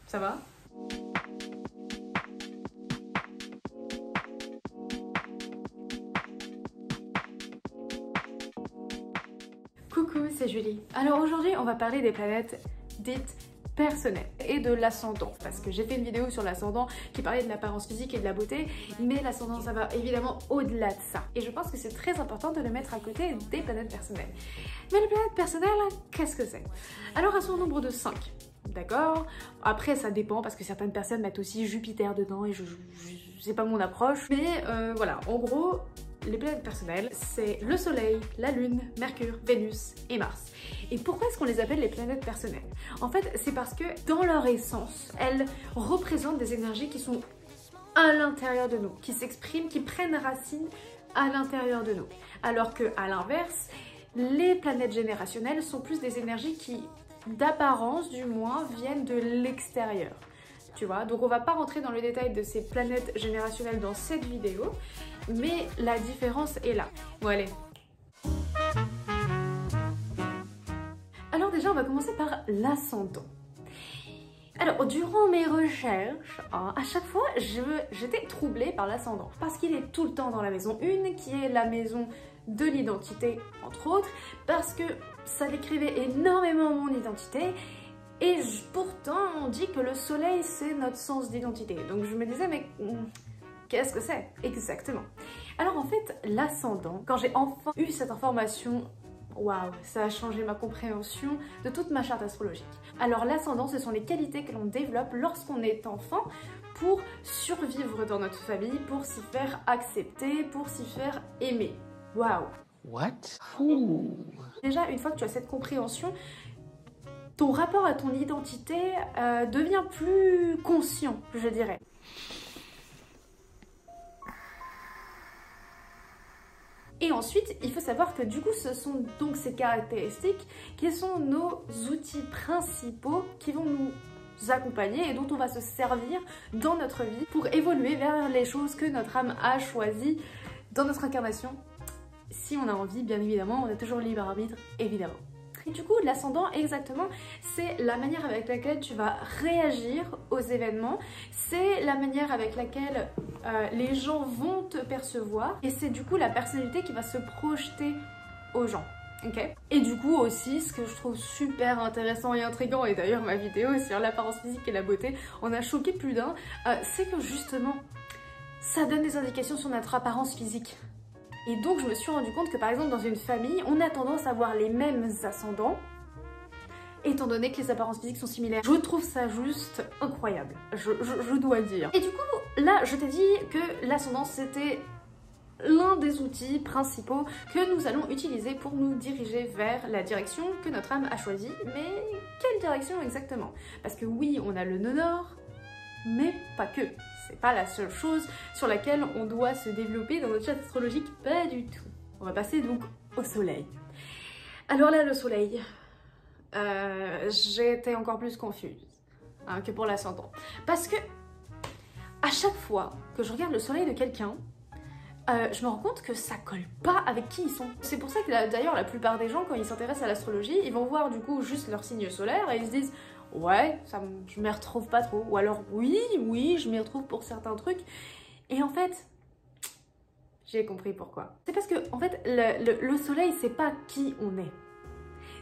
Ça va? Coucou, c'est Julie. Alors aujourd'hui, on va parler des planètes dites personnelles et de l'ascendant, parce que j'ai fait une vidéo sur l'ascendant qui parlait de l'apparence physique et de la beauté, mais l'ascendant ça va évidemment au-delà de ça. Et je pense que c'est très important de le mettre à côté des planètes personnelles. Mais les planètes personnelles, qu'est-ce que c'est? Alors elles sont au nombre de 5. D'accord? Après ça dépend parce que certaines personnes mettent aussi Jupiter dedans et c'est pas mon approche. Mais voilà, en gros, les planètes personnelles, c'est le Soleil, la Lune, Mercure, Vénus et Mars. Et pourquoi est-ce qu'on les appelle les planètes personnelles? En fait, c'est parce que dans leur essence, elles représentent des énergies qui sont à l'intérieur de nous, qui s'expriment, qui prennent racine à l'intérieur de nous. Alors que, à l'inverse, les planètes générationnelles sont plus des énergies qui, d'apparence du moins, viennent de l'extérieur. Tu vois, donc on va pas rentrer dans le détail de ces planètes générationnelles dans cette vidéo, mais la différence est là. Bon allez. Alors déjà on va commencer par l'ascendant. Alors durant mes recherches, à chaque fois j'étais troublée par l'ascendant parce qu'il est tout le temps dans la maison 1 qui est la maison de l'identité entre autres, parce que ça décrivait énormément mon identité. Et pourtant, on dit que le soleil, c'est notre sens d'identité. Donc je me disais, mais qu'est-ce que c'est exactement? Alors en fait, l'ascendant, quand j'ai enfin eu cette information, waouh, ça a changé ma compréhension de toute ma charte astrologique. Alors l'ascendant, ce sont les qualités que l'on développe lorsqu'on est enfant pour survivre dans notre famille, pour s'y faire accepter, pour s'y faire aimer. Waouh! What? Ouh. Déjà, une fois que tu as cette compréhension, ton rapport à ton identité devient plus conscient, je dirais. Et ensuite, il faut savoir que du coup, ce sont donc ces caractéristiques qui sont nos outils principaux qui vont nous accompagner et dont on va se servir dans notre vie pour évoluer vers les choses que notre âme a choisies dans notre incarnation. Si on a envie, bien évidemment, on a toujours le libre arbitre, évidemment. Et du coup, l'ascendant, exactement, c'est la manière avec laquelle tu vas réagir aux événements, c'est la manière avec laquelle les gens vont te percevoir, et c'est du coup la personnalité qui va se projeter aux gens. Okay. Et du coup aussi, ce que je trouve super intéressant et intriguant, et d'ailleurs ma vidéo sur l'apparence physique et la beauté en a choqué plus d'un, c'est que justement, ça donne des indications sur notre apparence physique. Et donc je me suis rendu compte que par exemple dans une famille, on a tendance à avoir les mêmes ascendants, étant donné que les apparences physiques sont similaires. Je trouve ça juste incroyable, je dois dire. Et du coup, là, je t'ai dit que l'ascendant, c'était l'un des outils principaux que nous allons utiliser pour nous diriger vers la direction que notre âme a choisie. Mais quelle direction exactement? Parce que oui, on a le nœud nord, mais pas que. C'est pas la seule chose sur laquelle on doit se développer dans notre charte astrologique, pas du tout. On va passer donc au soleil. Alors là, le soleil, j'ai été encore plus confuse que pour l'ascendant. Parce que à chaque fois que je regarde le soleil de quelqu'un, je me rends compte que ça colle pas avec qui ils sont. C'est pour ça que d'ailleurs la plupart des gens, quand ils s'intéressent à l'astrologie, ils vont voir du coup juste leur signe solaire et ils se disent ouais, je m'y retrouve pas trop. Ou alors oui, je m'y retrouve pour certains trucs. Et en fait, j'ai compris pourquoi. C'est parce que en fait, le soleil, c'est pas qui on est.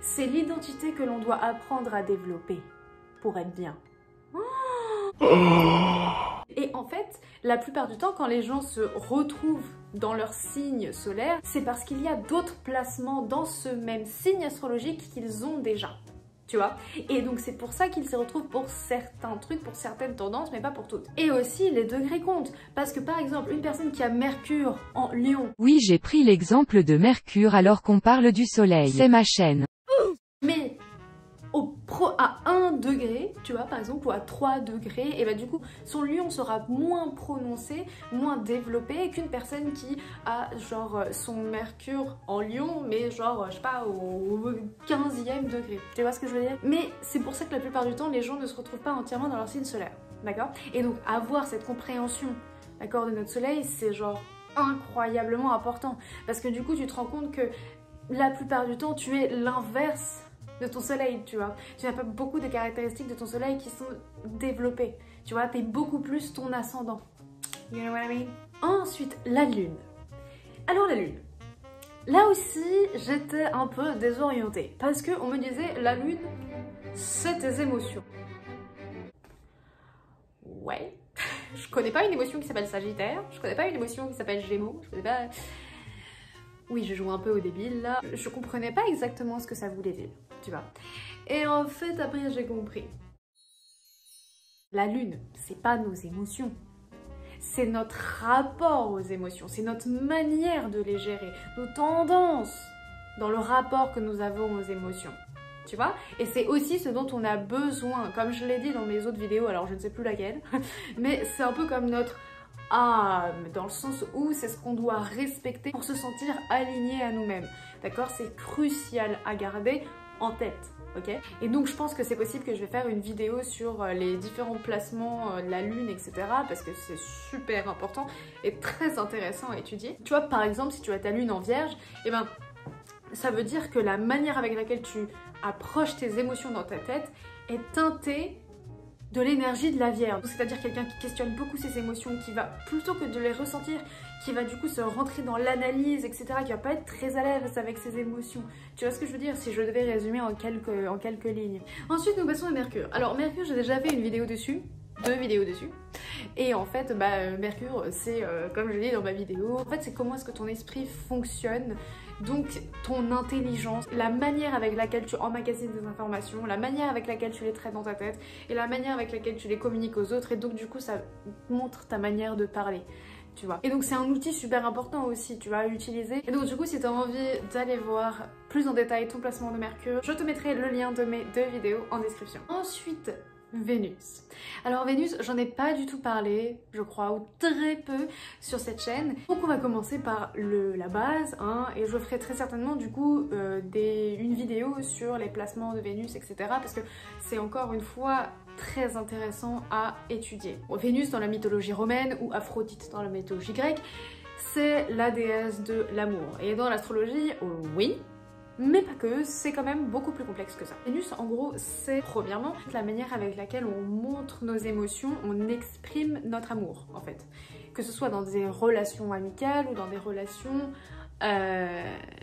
C'est l'identité que l'on doit apprendre à développer pour être bien. Et en fait, la plupart du temps, quand les gens se retrouvent dans leur signe solaire, c'est parce qu'il y a d'autres placements dans ce même signe astrologique qu'ils ont déjà. Tu vois? Et donc c'est pour ça qu'ils se retrouvent pour certains trucs, pour certaines tendances, mais pas pour toutes. Et aussi les degrés comptent, parce que par exemple une personne qui a Mercure en Lion... Oui, j'ai pris l'exemple de Mercure alors qu'on parle du soleil. C'est ma chaîne. Mais à 1 degré, tu vois, par exemple, ou à 3 degrés, et bah du coup, son lion sera moins prononcé, moins développé qu'une personne qui a genre son Mercure en Lion, mais genre, je sais pas, au 15e degré. Tu vois ce que je veux dire? Mais c'est pour ça que la plupart du temps, les gens ne se retrouvent pas entièrement dans leur signe solaire, d'accord? Et donc, avoir cette compréhension, d'accord, de notre soleil, c'est genre incroyablement important, parce que du coup, tu te rends compte que la plupart du temps, tu es l'inverse de ton soleil, tu vois. Tu n'as pas beaucoup de caractéristiques de ton soleil qui sont développées. Tu vois, t'es beaucoup plus ton ascendant. You know what I mean? Ensuite, la lune. Alors la lune. Là aussi, j'étais un peu désorientée. Parce qu'on me disait, la lune, c'est tes émotions. Ouais. Je connais pas une émotion qui s'appelle Sagittaire. Je connais pas une émotion qui s'appelle Gémeaux. Je connais pas... Oui, je joue un peu au débile là. Je comprenais pas exactement ce que ça voulait dire, tu vois. Et en fait, après, j'ai compris. La lune, c'est pas nos émotions. C'est notre rapport aux émotions. C'est notre manière de les gérer. Nos tendances dans le rapport que nous avons aux émotions. Tu vois? Et c'est aussi ce dont on a besoin. Comme je l'ai dit dans mes autres vidéos, alors je ne sais plus laquelle. Mais c'est un peu comme notre âme, dans le sens où c'est ce qu'on doit respecter pour se sentir aligné à nous-mêmes. D'accord? C'est crucial à garder en tête. Okay. Et donc je pense que c'est possible que je vais faire une vidéo sur les différents placements de la lune, etc. Parce que c'est super important et très intéressant à étudier. Tu vois, par exemple, si tu as ta lune en vierge, eh ben, ça veut dire que la manière avec laquelle tu approches tes émotions dans ta tête est teintée de l'énergie de la Vierge. C'est-à-dire quelqu'un qui questionne beaucoup ses émotions, qui va, plutôt que de les ressentir, qui va du coup se rentrer dans l'analyse, etc., qui va pas être très à l'aise avec ses émotions. Tu vois ce que je veux dire? Si je devais résumer en quelques lignes. Ensuite, nous passons à Mercure. Alors Mercure, j'ai déjà fait une vidéo dessus, 2 vidéos dessus. Et en fait, Mercure, c'est, comme je l'ai dit dans ma vidéo, en fait, c'est comment est-ce que ton esprit fonctionne. Donc ton intelligence, la manière avec laquelle tu emmagasines des informations, la manière avec laquelle tu les traites dans ta tête et la manière avec laquelle tu les communiques aux autres, et donc du coup ça montre ta manière de parler, tu vois. Et donc c'est un outil super important aussi, tu vas à utiliser. Et donc du coup si tu as envie d'aller voir plus en détail ton placement de Mercure, je te mettrai le lien de mes 2 vidéos en description. Ensuite, Vénus. Alors Vénus, j'en ai pas du tout parlé, je crois, ou très peu sur cette chaîne. Donc on va commencer par la base, hein, et je ferai très certainement du coup une vidéo sur les placements de Vénus, etc. Parce que c'est encore une fois très intéressant à étudier. Bon, Vénus dans la mythologie romaine ou Aphrodite dans la mythologie grecque, c'est la déesse de l'amour. Et dans l'astrologie, oui, mais pas que, c'est quand même beaucoup plus complexe que ça. Vénus, en gros, c'est premièrement la manière avec laquelle on montre nos émotions, on exprime notre amour, en fait. Que ce soit dans des relations amicales ou dans des relations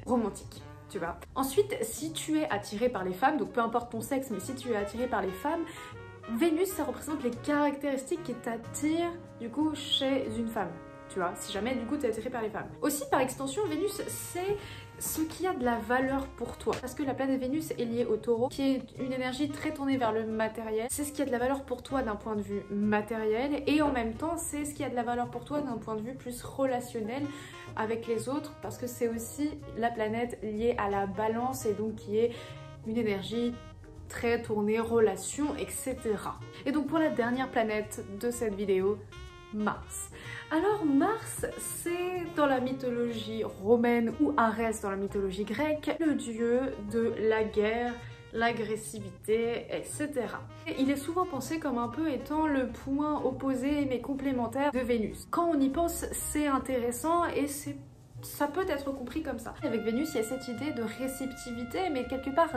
romantiques, tu vois. Ensuite, si tu es attiré par les femmes, donc peu importe ton sexe, mais si tu es attiré par les femmes, Vénus, ça représente les caractéristiques qui t'attirent, du coup, chez une femme. Tu vois, si jamais du coup tu es attiré par les femmes. Aussi par extension, Vénus c'est ce qui a de la valeur pour toi. Parce que la planète Vénus est liée au taureau, qui est une énergie très tournée vers le matériel. C'est ce qui a de la valeur pour toi d'un point de vue matériel, et en même temps c'est ce qui a de la valeur pour toi d'un point de vue plus relationnel avec les autres, parce que c'est aussi la planète liée à la balance et donc qui est une énergie très tournée relation, etc. Et donc pour la dernière planète de cette vidéo, Mars. Alors Mars, c'est dans la mythologie romaine ou Arès dans la mythologie grecque, le dieu de la guerre, l'agressivité, etc. Et il est souvent pensé comme un peu étant le point opposé mais complémentaire de Vénus. Quand on y pense, c'est intéressant et ça peut être compris comme ça. Avec Vénus, il y a cette idée de réceptivité, mais quelque part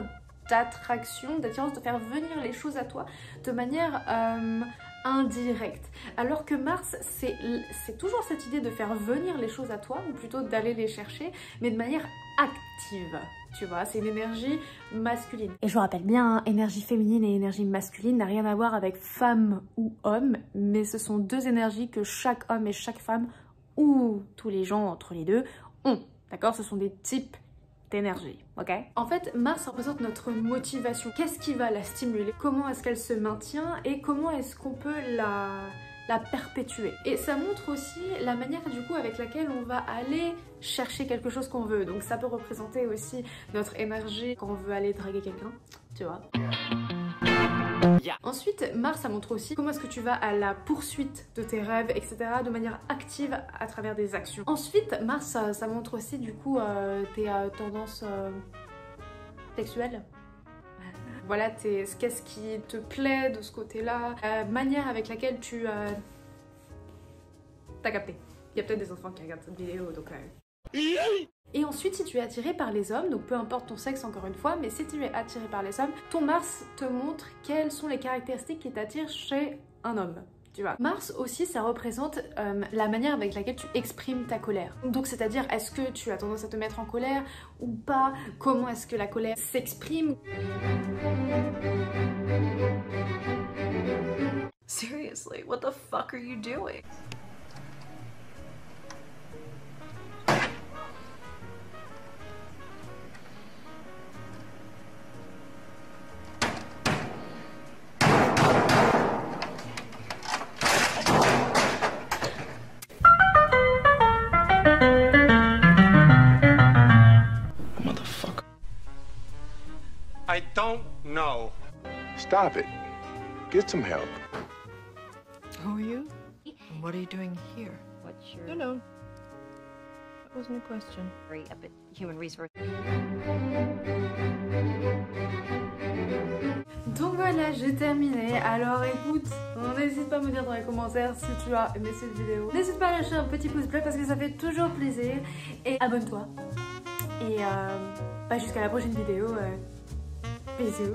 d'attraction, d'attirance, de faire venir les choses à toi de manière indirecte. Alors que Mars, c'est toujours cette idée de faire venir les choses à toi, ou plutôt d'aller les chercher, mais de manière active. Tu vois, c'est une énergie masculine. Et je vous rappelle bien, énergie féminine et énergie masculine n'a rien à voir avec femme ou homme, mais ce sont 2 énergies que chaque homme et chaque femme, ou tous les gens entre les deux, ont. D'accord? Ce sont des types d'énergie, ok? En fait, Mars représente notre motivation. Qu'est-ce qui va la stimuler? Comment est-ce qu'elle se maintient? Et comment est-ce qu'on peut la perpétuer? Et ça montre aussi la manière du coup avec laquelle on va aller chercher quelque chose qu'on veut. Donc ça peut représenter aussi notre énergie quand on veut aller draguer quelqu'un, tu vois. Ensuite, Mars, ça montre aussi comment est-ce que tu vas à la poursuite de tes rêves, etc. de manière active à travers des actions. Ensuite, Mars, ça montre aussi du coup tes tendances sexuelles. Voilà, qu'est-ce qui te plaît de ce côté-là, la manière avec laquelle tu... T'as capté. Il y a peut-être des enfants qui regardent cette vidéo, donc... Et ensuite, si tu es attiré par les hommes, donc peu importe ton sexe encore une fois, mais si tu es attiré par les hommes, ton Mars te montre quelles sont les caractéristiques qui t'attirent chez un homme. Tu vois. Mars aussi, ça représente la manière avec laquelle tu exprimes ta colère. Donc c'est-à-dire, est-ce que tu as tendance à te mettre en colère ou pas? Comment est-ce que la colère s'exprime? Seriously, what the fuck are you doing? I don't know. Stop it. Get some help. Who are you? And what are you doing here? What's your No. That wasn't a question. up at Human Resource? Donc voilà, j'ai terminé. Alors écoute, n'hésite pas à me dire dans les commentaires si tu as aimé cette vidéo. N'hésite pas à lâcher un petit pouce bleu parce que ça fait toujours plaisir. Et abonne-toi. Et jusqu'à la prochaine vidéo. Bisous.